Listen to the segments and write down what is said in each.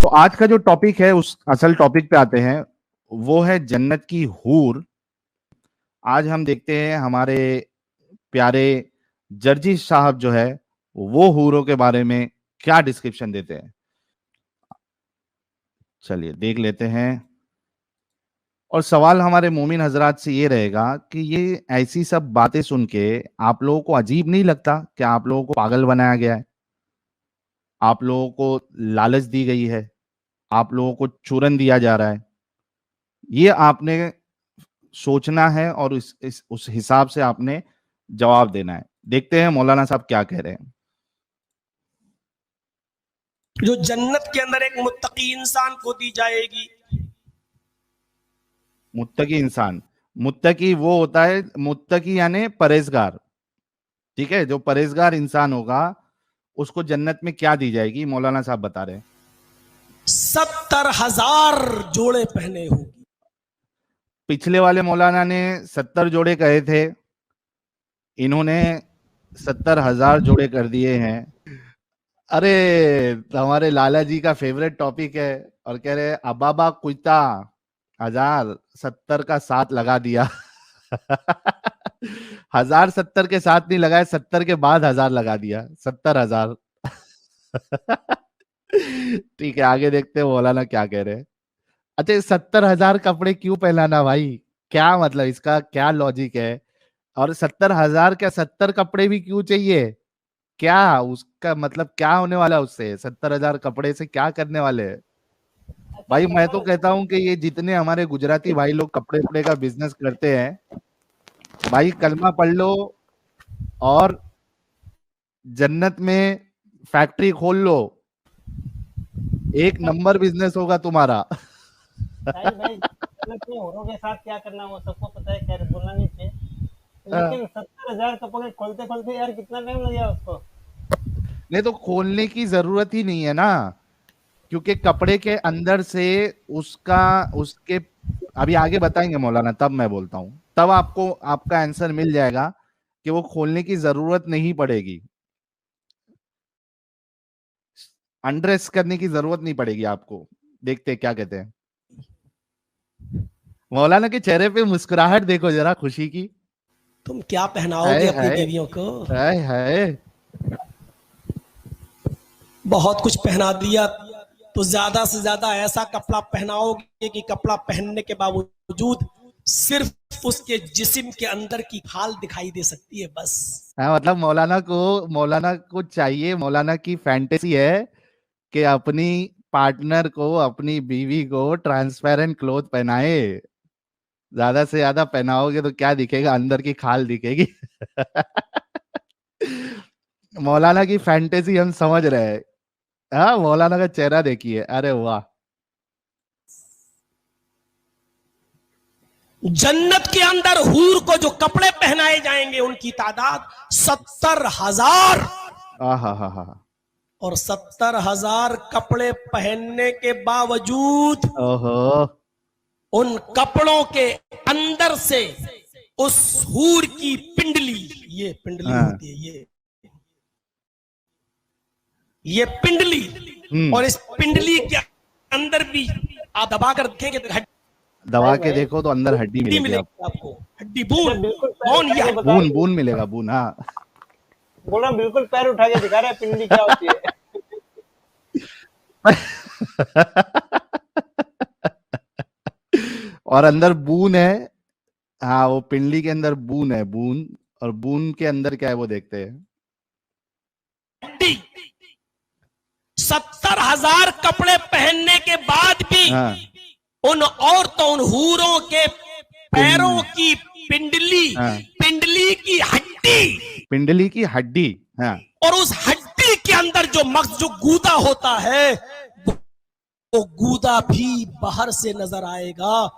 तो आज का जो टॉपिक है उस असल टॉपिक पे आते हैं, वो है जन्नत की हूर। आज हम देखते हैं हमारे प्यारे जर्जी साहब जो है वो हूरों के बारे में क्या डिस्क्रिप्शन देते हैं। चलिए देख लेते हैं। और सवाल हमारे मोमिन हजरात से ये रहेगा कि ये ऐसी सब बातें सुन के आप लोगों को अजीब नहीं लगता कि आप लोगों को पागल बनाया गया है, आप लोगों को लालच दी गई है, आप लोगों को चूरन दिया जा रहा है। ये आपने सोचना है और उस हिसाब से आपने जवाब देना है। देखते हैं मौलाना साहब क्या कह रहे हैं। जो जन्नत के अंदर एक मुत्तकी इंसान को दी जाएगी। मुत्तकी इंसान, मुत्तकी वो होता है, मुत्तकी यानी परहेजगार, ठीक है। जो परहेजगार इंसान होगा उसको जन्नत में क्या दी जाएगी, मौलाना साहब बता रहे हैं 70,000 जोड़े पहने होगी। पिछले वाले मौलाना ने 70 जोड़े कहे थे, इन्होंने 70,000 जोड़े कर दिए हैं। अरे हमारे लाला जी का फेवरेट टॉपिक है और कह रहे अबाबा कुत्ता 1070 का 7 लगा दिया 1070 के साथ नहीं लगाए, 70 के बाद 1000 लगा दिया, 70,000 ठीक है आगे देखते हैं मौलाना क्या कह रहे हैं। अच्छा 70,000 कपड़े क्यों पहनाना भाई, क्या मतलब इसका क्या लॉजिक है? और 70,000 क्या 70 कपड़े भी क्यों चाहिए? क्या उसका मतलब क्या होने वाला उससे? 70,000 कपड़े से क्या करने वाले हैं भाई? मैं तो कहता हूं कि ये जितने हमारे गुजराती भाई लोग कपड़े उपड़े का बिजनेस करते हैं, भाई कलमा पढ़ लो और जन्नत में फैक्ट्री खोल लो, एक नंबर बिजनेस होगा तुम्हारा। भाई औरों के साथ क्या करना वो सबको पता है, क्या बोलना नहीं चाहिए, लेकिन 70,000 कपड़े खोलते खोलते यार कितना टाइम लग गया उसको। नहीं तो खोलने की जरूरत ही नहीं है ना, क्योंकि कपड़े के अंदर से उसका उसके अभी आगे बताएंगे मौलाना, तब मैं बोलता हूं, तब आपको आपका आंसर मिल जाएगा कि वो खोलने की जरूरत नहीं पड़ेगी, अनड्रेस करने की जरूरत नहीं पड़ेगी आपको। देखते क्या कहते हैं मौलाना के चेहरे पे मुस्कुराहट देखो जरा खुशी की। तुम क्या पहनाओगे अपनी बीवियों को? हाय बहुत कुछ पहना दिया तो ज्यादा से ज्यादा ऐसा कपड़ा पहनाओगे कि कपड़ा पहनने के बावजूद सिर्फ उसके जिस्म के अंदर की खाल दिखाई दे सकती है बस। हाँ मतलब मौलाना को चाहिए, मौलाना की फैंटेसी है कि अपनी पार्टनर को, अपनी बीवी को ट्रांसपेरेंट क्लोथ पहनाए। ज्यादा से ज्यादा पहनाओगे तो क्या दिखेगा, अंदर की खाल दिखेगी मौलाना की फैंटेसी हम समझ रहे हैं। हाँ मौलाना का चेहरा देखिए, अरे वाह। जन्नत के अंदर हूर को जो कपड़े पहनाए जाएंगे उनकी तादाद 70,000। हा और 70,000 कपड़े पहनने के बावजूद ओहो, उन कपड़ों के अंदर से उस हूर की पिंडली, ये पिंडली होती है, ये पिंडली, और इस पिंडली के अंदर भी आप दबा कर देखेंगे तो दबा के देखो तो अंदर हड्डी मिलेगी आपको, हड्डी बून बून बून मिलेगा, बून। हाँ बोल रहा बिल्कुल पैर उठा के दिखा रहा है पिंडली क्या होती है और अंदर बून है। हाँ वो पिंडली के अंदर बून है, बून, और बून के अंदर क्या है वो देखते हैं। 70,000 कपड़े पहनने के बाद भी उन औरतों, उन हूरों के पैरों की पिंडली, पिंडली की हड्डी, पिंडली की हड्डी, हाँ, और उस हड्डी के अंदर जो मग्ज, जो गूदा होता है, वो गूदा भी बाहर से नजर आएगा,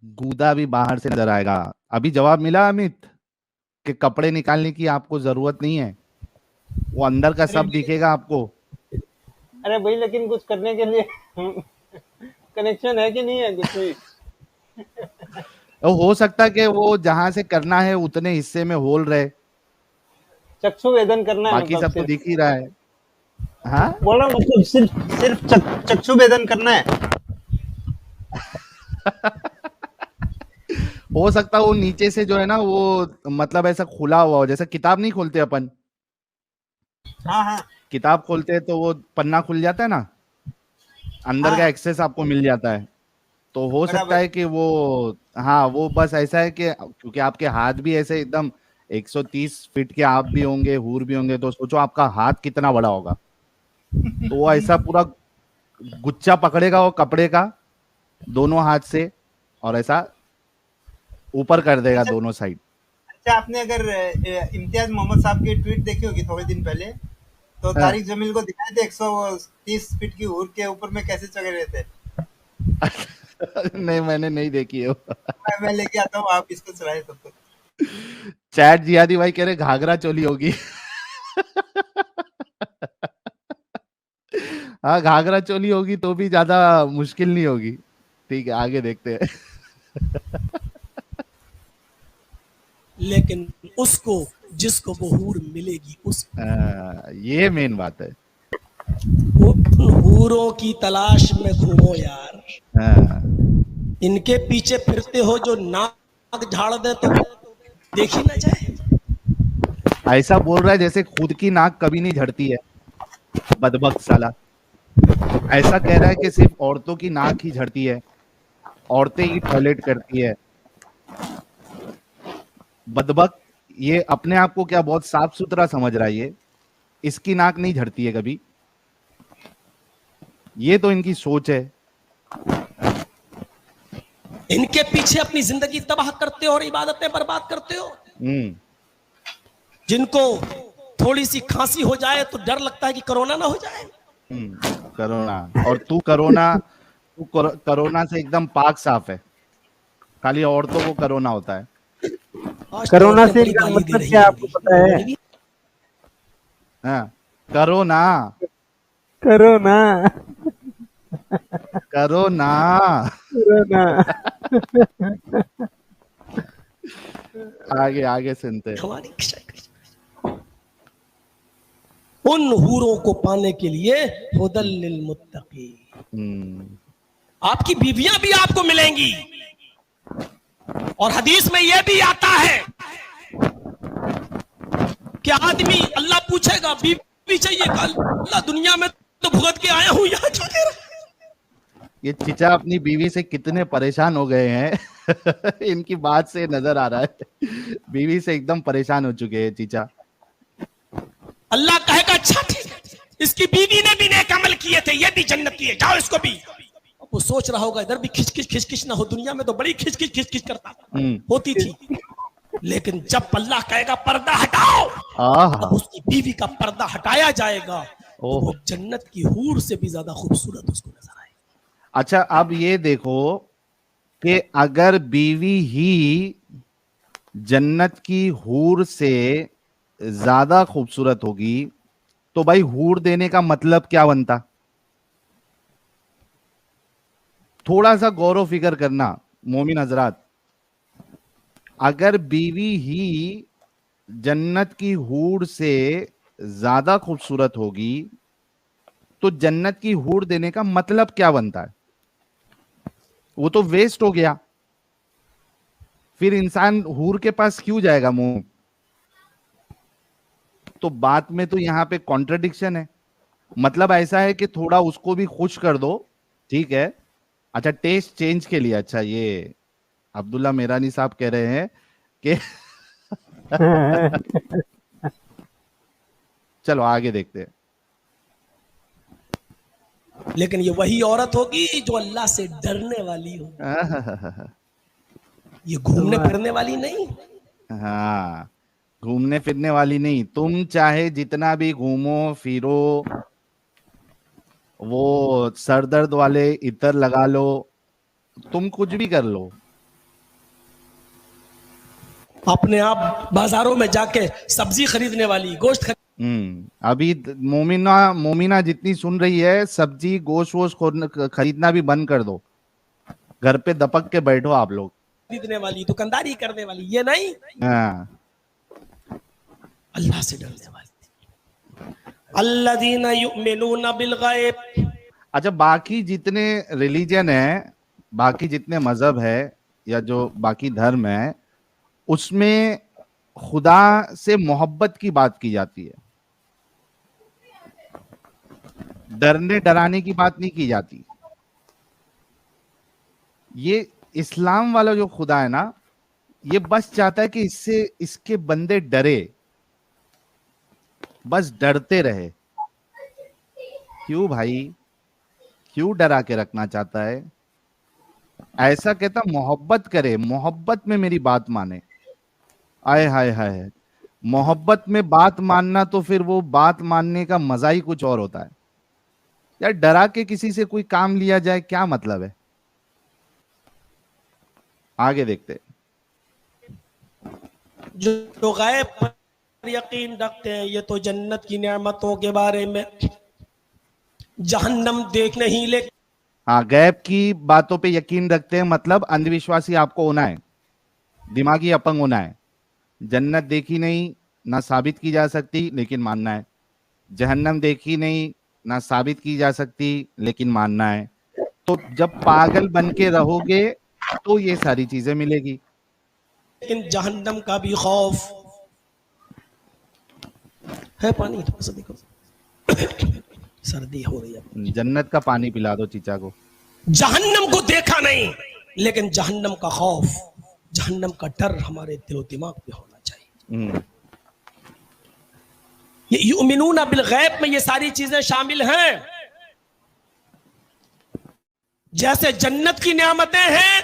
गूदा भी बाहर से नजर आएगा। अभी जवाब मिला अमित कि कपड़े निकालने की आपको जरूरत नहीं है, वो अंदर का सब दिखेगा आपको। अरे भाई लेकिन कुछ करने के लिए कनेक्शन है कि नहीं है कुछ भी तो हो सकता है कि वो जहां से करना है उतने हिस्से में होल रहे, चक्षु वेदन करना है, बाकी सब तो दिख ही रहा है। हाँ बोला मतलब सिर्फ सिर्फ चक्षु भेदन करना है। हो सकता है वो नीचे से जो है ना वो मतलब ऐसा खुला हुआ हो, जैसे किताब नहीं खोलते अपन, हाँ हाँ किताब खोलते हैं तो वो पन्ना खुल जाता है ना, अंदर का हाँ एक्सेस आपको मिल जाता है। तो हो सकता बराबर। है कि वो, हाँ वो बस ऐसा है कि क्योंकि आपके हाथ भी ऐसे एकदम 130 फीट के आप भी होंगे, हूर भी होंगे, तो सोचो आपका हाथ कितना बड़ा होगा। तो वो ऐसा पूरा गुच्छा पकड़ेगा वो कपड़े का दोनों हाथ से, और ऐसा ऊपर कर देगा अच्छा दोनों साइड। अच्छा, आपने अगर इम्तियाज मोहम्मद साहब की ट्वीट देखी होगी थोड़े दिन पहले, तो हाँ। तारिक जमील को दिखाए थे 130 फीट की हूर के ऊपर में कैसे चढ़े रहे थे। नहीं मैंने नहीं देखी है वो। मैं लेके आता हूँ, आप इसको चलाए तब तक। चैट जिहादी भाई कह रहे घाघरा चोली होगी। हाँ घाघरा चोली होगी तो भी ज्यादा मुश्किल नहीं होगी। ठीक है आगे देखते हैं। लेकिन उसको जिसको वो हूर मिलेगी उसको, ये मेन बात है। उन हूरों की तलाश में घूमो यार, हाँ, इनके पीछे फिरते हो जो नाक झाड़ दे तो देखी ना जाए। ऐसा बोल रहा है जैसे खुद की नाक कभी नहीं झड़ती है, बदबक साला। ऐसा कह रहा है कि सिर्फ औरतों की नाक ही झड़ती है, औरतें ही टॉयलेट करती है। बदबक, ये अपने आप को क्या बहुत साफ सुथरा समझ रहा है ये, इसकी नाक नहीं झड़ती है कभी। ये तो इनकी सोच है। इनके पीछे अपनी जिंदगी तबाह करते हो और इबादतें बर्बाद करते हो। हम्म। जिनको थोड़ी सी खांसी हो जाए तो डर लगता है कि कोरोना ना हो जाए। कोरोना, और तू कोरोना, कोरोना से एकदम पाक साफ है, खाली औरतों को कोरोना होता है। आज तो कोरोना औरतें से बड़ी का गाली दे मतलब रही क्या हैं आपको पता है? हमें। हाँ कोरोना, कोरोना कोरोना। कोरोना आगे आगे सुनते हैं। हमारी उन हूरों को पाने के लिए हुदल लिल मुत्तकी, आपकी बीवियां भी आपको मिलेंगी। और हदीस में यह भी आता है कि आदमी, अल्लाह पूछेगा बीवी चाहिए, अल्लाह दुनिया में तो भुगत के आया हूं, यहां क्यों दे रहा? ये चिचा अपनी बीवी से कितने परेशान हो गए हैं। इनकी बात से नजर आ रहा है बीवी से एकदम परेशान हो चुके हैं चिचा। अल्लाह कहेगा अच्छा ठीक है, इसकी बीवी ने भी नेक अमल किए थे, ये भी जन्नती है, जाओ इसको भी। वो सोच रहा होगा इधर भी खिच ना हो, दुनिया में तो बड़ी खिच करता होती थी। लेकिन जब अल्लाह कहेगा पर्दा हटाओ, अब उसकी बीवी का पर्दा हटाया जाएगा तो वो जन्नत की हूर से भी ज्यादा खूबसूरत उसको नजर आएगी। अच्छा अब ये देखो कि अगर बीवी ही जन्नत की हूर से ज्यादा खूबसूरत होगी तो भाई हूर देने का मतलब क्या बनता? थोड़ा सा गौरव फिकर करना मोमिन हजरात। अगर बीवी ही जन्नत की हूर से ज्यादा खूबसूरत होगी तो जन्नत की हूर देने का मतलब क्या बनता है? वो तो वेस्ट हो गया, फिर इंसान हूर के पास क्यों जाएगा मुंह? तो बात में तो यहां पे कॉन्ट्रडिक्शन है। मतलब ऐसा है कि थोड़ा उसको भी खुश कर दो, ठीक है। अच्छा टेस्ट चेंज के लिए, अच्छा ये अब्दुल्ला मेरानी साहब कह रहे हैं कि चलो आगे देखते हैं। लेकिन ये वही औरत होगी जो अल्लाह से डरने वाली होगी, ये घूमने फिरने वाली नहीं। हाँ घूमने फिरने वाली नहीं। तुम चाहे जितना भी घूमो फिरो, वो सर दर्द वाले इतर लगा लो, तुम कुछ भी कर लो, अपने आप बाजारों में जाके सब्जी खरीदने वाली, गोश्त अभी मोमिना मोमिना जितनी सुन रही है, सब्जी गोश्त वोश खरीदना भी बंद कर दो, घर पे दपक के बैठो आप लोग। खरीदने वाली, दुकानदारी करने वाली, ये नहीं, हाँ अल्लाह से डरने वाली। अल्लज़ीना युमिनूना बिल गैब। अच्छा, बाकी जितने रिलीजन है, बाकी जितने मजहब है या जो बाकी धर्म है, उसमें खुदा से मोहब्बत की बात की जाती है, डरने डराने की बात नहीं की जाती। ये इस्लाम वाला जो खुदा है ना, ये बस चाहता है कि इससे इसके बंदे डरे, बस डरते रहे। क्यों भाई, क्यों डरा के रखना चाहता है? ऐसा कहता मोहब्बत करे, मोहब्बत में मेरी बात माने। आय हाय हाय, मोहब्बत में बात मानना तो फिर वो बात मानने का मजा ही कुछ और होता है यार। डरा के किसी से कोई काम लिया जाए, क्या मतलब है? आगे देखते हैं। जो गैब पर यकीन रखते हैं, ये तो जन्नत की नेमतों के बारे में, जहन्नम देख नहीं ले। हाँ, गैब की बातों पे यकीन रखते हैं, मतलब अंधविश्वासी आपको होना है, दिमागी अपंग होना है। जन्नत देखी नहीं, ना साबित की जा सकती, लेकिन मानना है। जहन्नम देखी नहीं, ना साबित की जा सकती, लेकिन मानना है। तो जब पागल बन के रहोगे तो ये सारी चीजें मिलेगी। लेकिन जहन्नम का भी खौफ है। पानी थोड़ा सा देखो, सर्दी हो रही है। जन्नत का पानी पिला दो चीचा को। जहन्नम को देखा नहीं, लेकिन जहन्नम का खौफ, जहन्नम का डर हमारे दिलो दिमाग पे होना चाहिए। ये युमिनूना बिल गैब में ये सारी चीजें शामिल हैं। जैसे जन्नत की नेमतें हैं,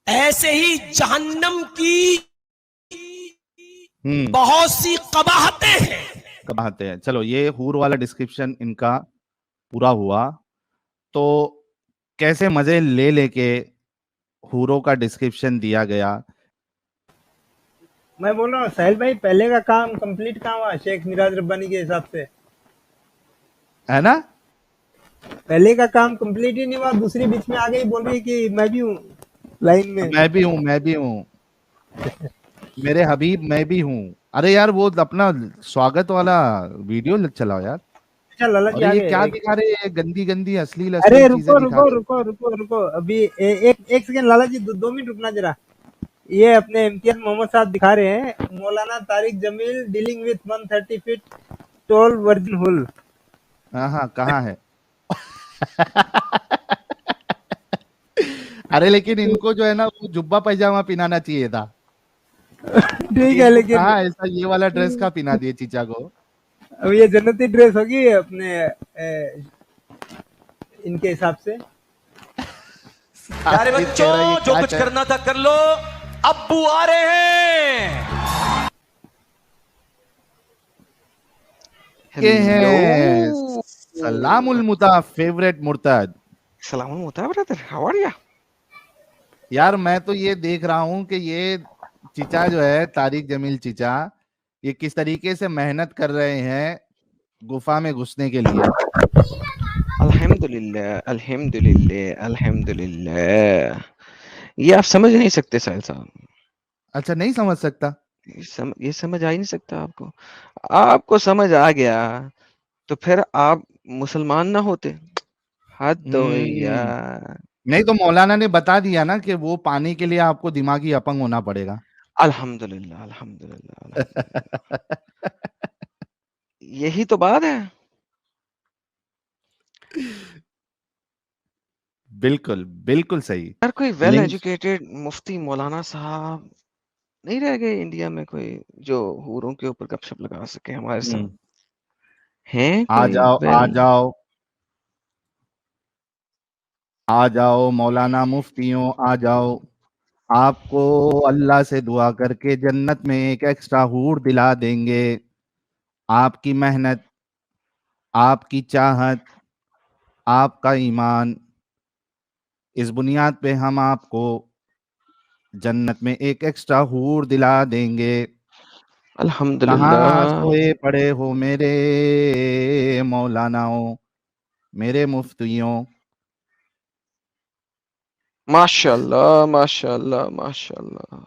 ऐसे ही जहन्नम की बहुत सी कबाहतें हैं। कबाहतें हैं। चलो, ये हूर वाला डिस्क्रिप्शन इनका पूरा हुआ। तो कैसे मजे ले लेके हूरों का डिस्क्रिप्शन दिया गया। मैं बोल रहा हूँ साहिल भाई, पहले का काम कंप्लीट कहाँ हुआ शेख मिराज रब्बानी के हिसाब से? है ना? पहले का काम कंप्लीट ही नहीं हुआ, दूसरी बीच में आ गई, बोल रही कि मैं भी हूँ लाइन में। मैं भी हूँ, मैं भी हूँ मेरे हबीब, मैं भी हूँ। अरे यार, वो अपना स्वागत वाला वीडियो चलाओ यार। अच्छा लाला जी अरे आ ये गए। क्या दिखा रहे हैं? गंदी गंदी अश्लील अरे अश्लील रुको चीजें दिखा रुको रहे हैं। रुको रुको रुको, अभी एक सेकंड लाला जी, 2 मिनट रुकना जरा। ये अपने इम्तियाज मोहम्मद साहब दिखा रहे हैं, Maulana Tariq Jameel dealing with 130 feet tall virgin hull. हाँ हाँ, कहाँ है? अरे लेकिन इनको जो है ना, वो जुब्बा पैजामा पहनाना चाहिए था। ठीक है, इनको लेकिन कहाँ ऐसा ये वाला ड्रेस का पहना दिए चीचा को। अब ये जन्नती ड्रेस होगी अपने इनके हिसाब से। प्यारे बच्चों, जो कुछ करना था कर लो, अब्बू आ रहे हैं। के हैं सलामुल मुता फेवरेट मुर्तद। सलामुल मुता ब्रदर, हाउ आर यू? यार मैं तो ये देख रहा हूँ कि ये चीचा जो है, तारिक जमील चीचा, ये किस तरीके से मेहनत कर रहे हैं गुफा में घुसने के लिए। अल्हम्दुलिल्लाह अल्हम्दुलिल्लाह अल्हम्दुलिल्लाह। ये आप समझ नहीं सकते साहिल साहब। अच्छा, नहीं समझ सकता? ये समझ आ ही नहीं सकता आपको। आपको समझ आ गया तो फिर आप मुसलमान ना होते। हद तो यार। नहीं तो मौलाना ने बता दिया ना कि वो पाने के लिए आपको दिमागी अपंग होना पड़ेगा। अल्हम्दुलिल्लाह अल्हम्दुलिल्लाह अल्हम्दुलिल्लाह। यही तो बात है। बिल्कुल बिल्कुल सही। यार कोई वेल लिंक एजुकेटेड मुफ्ती मौलाना साहब नहीं रह गए इंडिया में, कोई जो हूरों के ऊपर गपशप लगा सके हमारे साथ? हैं आ कोई जाओ, आ वेल? जाओ, आ जाओ मौलाना मुफ्तियों, आ जाओ। आपको अल्लाह से दुआ करके जन्नत में एक एक्स्ट्रा हूर दिला देंगे। आपकी मेहनत, आपकी चाहत, आपका ईमान, इस बुनियाद पे हम आपको जन्नत में एक एक्स्ट्रा हूर दिला देंगे। कहाँ अल्हम्दुलिल्लाह। सोए पड़े हो मेरे मौलानाओं, मेरे मुफ्तियों। माशाल्लाह माशाल्लाह माशाल्लाह।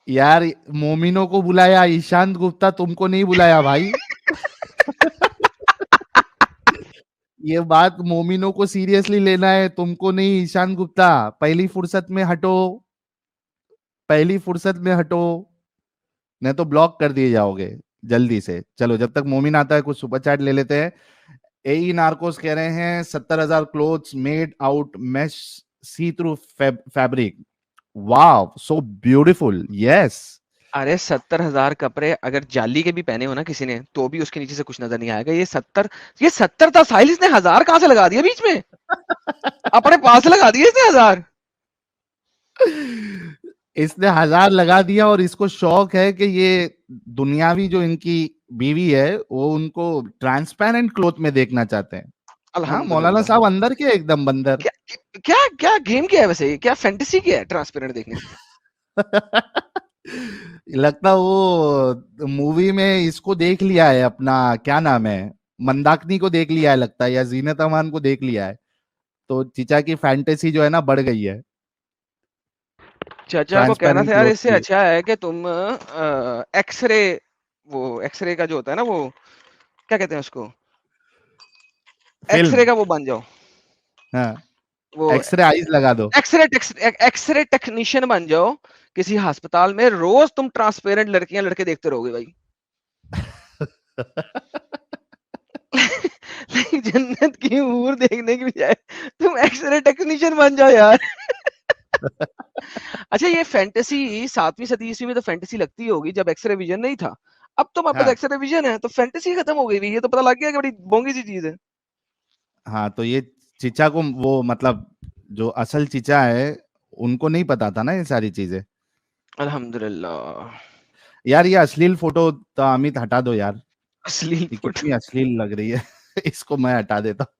यार मोमिनो को बुलाया, ईशांत गुप्ता तुमको नहीं बुलाया भाई। ये बात मोमिनो को सीरियसली लेना है, तुमको नहीं ईशांत गुप्ता। पहली फुर्सत में हटो, पहली फुर्सत में हटो, नहीं तो ब्लॉक कर दिए जाओगे जल्दी से। चलो जब तक मोमिन आता है कुछ सुपर चैट ले लेते हैं। एई नार्कोस कह रहे हैं 70,000 क्लोथ्स मेड आउट मैश सी थ्रू फैब्रिक, वाव सो ब्यूटीफुल, यस। अरे 70,000 कपड़े अगर जाली के भी पहने हो ना किसी ने, तो भी उसके नीचे से कुछ नजर नहीं आएगा। ये 70 था साहिल, इसने 1000 कहां से लगा दिया बीच में? अपने पास लगा दिए इसने 1000। इसने 1000 लगा दिया और इसको शौक है कि ये दुनियावी जो इनकी बीवी है वो उनको ट्रांसपेरेंट क्लोथ में देखना चाहते हैं। हाँ मौलाना अल्हम्दुलिल्लाह। साहब अंदर के एकदम बंदर। क्या क्या क्या गेम क्या है वैसे? क्या फैंटेसी क्या है ट्रांसपेरेंट देखने की? लगता वो मूवी में इसको देख लिया है, अपना क्या नाम है, मंदाकिनी को देख लिया है लगता है, या जीनत अमान को देख लिया है, तो चीचा की फैंटेसी जो है ना बढ़ गई है चाचा को कहना ट्रांसपेरेंट था यार, क्लोथ इससे की। अच्छा है कि तुम एक्सरे, वो एक्सरे का जो होता है ना, वो क्या कहते हैं उसको, एक्सरे फिल्म, का वो बन जाओ, हाँ वो एक्सरे आईज लगा दो। एक्सरे टेक्नीशियन बन जाओ किसी अस्पताल में। रोज तुम ट्रांसपेरेंट लड़कियां लड़के देखते रहोगे भाई। नहीं, जन्नत की हूर देखने की बजाय तुम एक्सरे टेक्नीशियन बन जाओ यार। अच्छा, ये फैंटेसी 7वीं सदी ईस्वी में तो फैंटेसी लगती होगी जब एक्सरे विजन नहीं था। अब तो हमारे पास हाँ एक्सरे विजन है, तो फैंटेसी खत्म हो गई। ये तो पता लग गया कि बड़ी बोंगी सी चीज है। हाँ, तो ये चीचा को वो मतलब जो असल चीचा है उनको नहीं पता था ना ये सारी चीजें। अल्हम्दुलिल्लाह। यार ये अश्लील फोटो तो अमित हटा दो यार, अश्लील ये फोटो। कितनी अश्लील लग रही है। इसको मैं हटा देता हूँ।